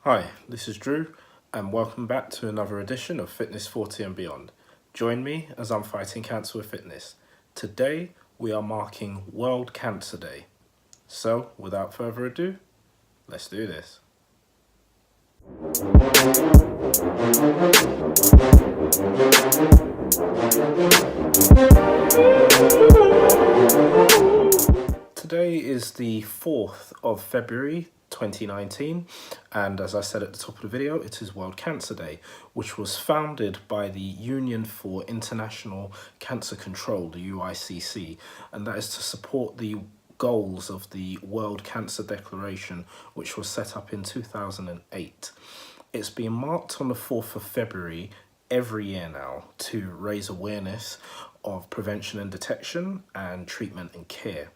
Hi, this is Drew, and welcome back to another edition of Fitness 40 and Beyond. Join me as I'm fighting cancer with fitness. Today, we are marking World Cancer Day. So, without further ado, let's do this. Today is the 4th of February 2019, and as I said at the top of the video, it is World Cancer Day, which was founded by the Union for International Cancer Control, the UICC, and that is to support the goals of the World Cancer Declaration, which was set up in 2008. It's been marked on the 4th of February every year now to raise awareness of prevention and detection and treatment and care.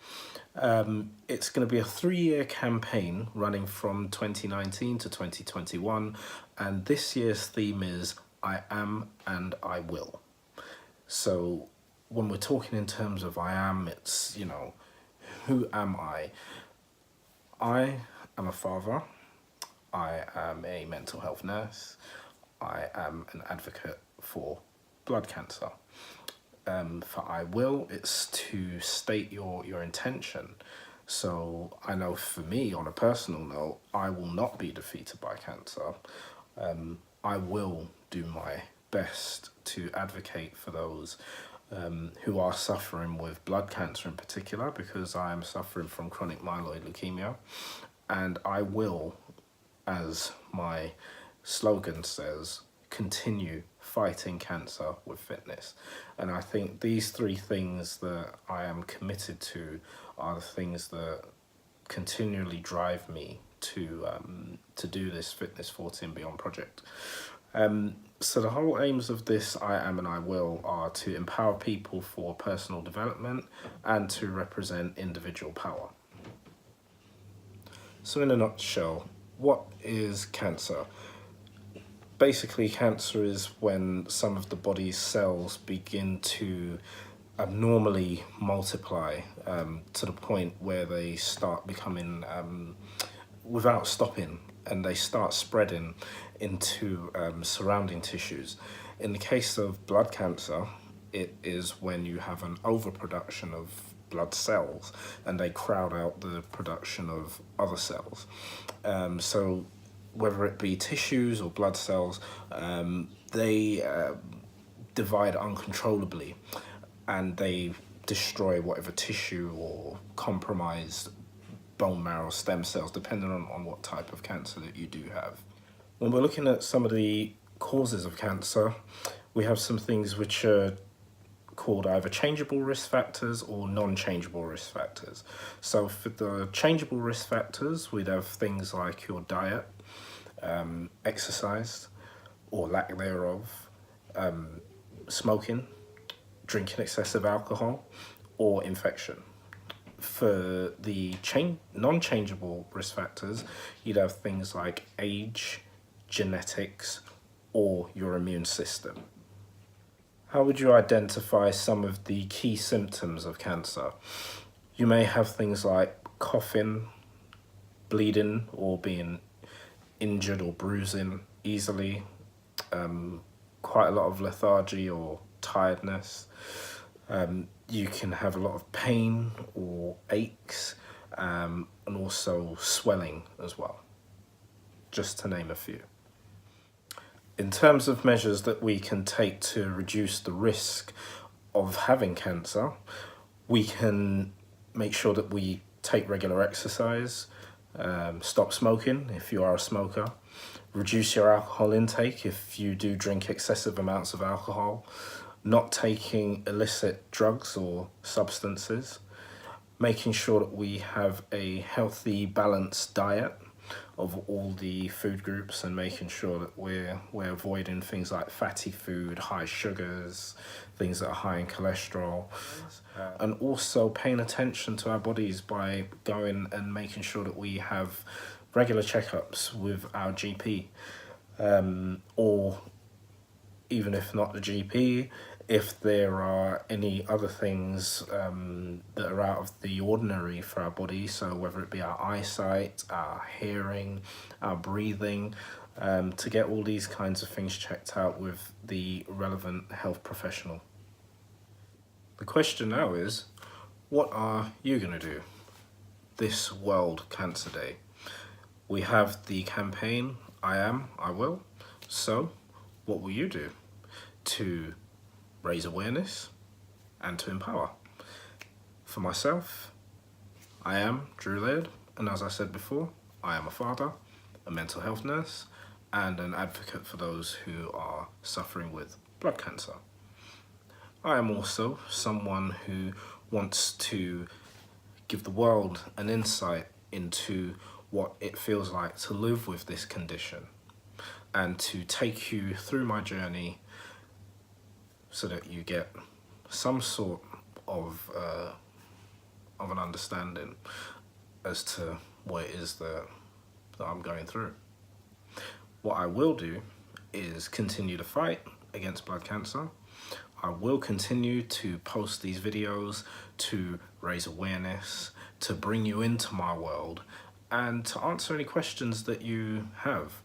It's going to be a 3-year campaign running from 2019 to 2021, and this year's theme is I am and I will. So when we're talking in terms of I am, it's, who am I? I am a father. I am a mental health nurse. I am an advocate for blood cancer. For I will, it's to state your intention. So I know for me, on a personal note, I will not be defeated by cancer. I will do my best to advocate for those who are suffering with blood cancer in particular, because I am suffering from chronic myeloid leukemia. And I will, as my slogan says, continue fighting cancer with fitness. And I think these 3 things that I am committed to are the things that continually drive me to do this Fitness 40 and Beyond project. So the whole aims of this I am and I will are to empower people for personal development and to represent individual power. So in a nutshell, what is cancer? Basically, cancer is when some of the body's cells begin to abnormally multiply to the point where they start becoming without stopping, and they start spreading into surrounding tissues. In the case of blood cancer, it is when you have an overproduction of blood cells and they crowd out the production of other cells. So whether it be tissues or blood cells, they divide uncontrollably and they destroy whatever tissue or compromised bone marrow stem cells, depending on what type of cancer that you do have. When we're looking at some of the causes of cancer, we have some things which are called either changeable risk factors or non-changeable risk factors. So for the changeable risk factors, we'd have things like your diet, exercise or lack thereof, smoking, drinking excessive alcohol, or infection. For the non-changeable risk factors, you'd have things like age, genetics, or your immune system. How would you identify some of the key symptoms of cancer? You may have things like coughing, bleeding, or being injured or bruising easily, quite a lot of lethargy or tiredness. You can have a lot of pain or aches, and also swelling as well, just to name a few. In terms of measures that we can take to reduce the risk of having cancer, we can make sure that we take regular exercise, stop smoking if you are a smoker, reduce your alcohol intake if you do drink excessive amounts of alcohol, not taking illicit drugs or substances, making sure that we have a healthy, balanced diet of all the food groups, and making sure that we're avoiding things like fatty food, high sugars, things that are high in cholesterol, and also paying attention to our bodies by going and making sure that we have regular checkups with our GP, or even if not the GP, if there are any other things that are out of the ordinary for our body, so whether it be our eyesight, our hearing, our breathing, to get all these kinds of things checked out with the relevant health professional. The question now is, what are you going to do this World Cancer Day? We have the campaign, I Am, I Will. So, what will you do to raise awareness and to empower? For myself, I am Drew Laird, and as I said before, I am a father, a mental health nurse, and an advocate for those who are suffering with blood cancer. I am also someone who wants to give the world an insight into what it feels like to live with this condition and to take you through my journey so that you get some sort of an understanding as to what it is that I'm going through. What I will do is continue to fight against blood cancer. I will continue to post these videos to raise awareness, to bring you into my world, and to answer any questions that you have.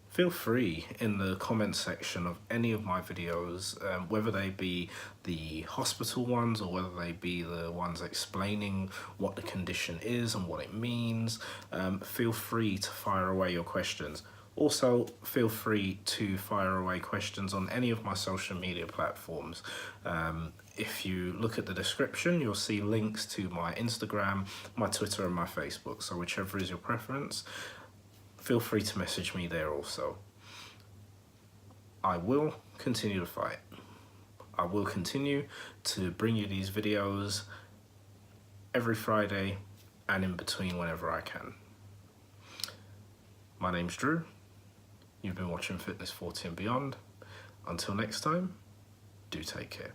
Feel free in the comment section of any of my videos, whether they be the hospital ones or whether they be the ones explaining what the condition is and what it means. Feel free to fire away your questions. Also, feel free to fire away questions on any of my social media platforms. If you look at the description, you'll see links to my Instagram, my Twitter, and my Facebook. So whichever is your preference, feel free to message me there also. I will continue to fight. I will continue to bring you these videos every Friday and in between whenever I can. My name's Drew. You've been watching Fitness 40 and Beyond. Until next time, do take care.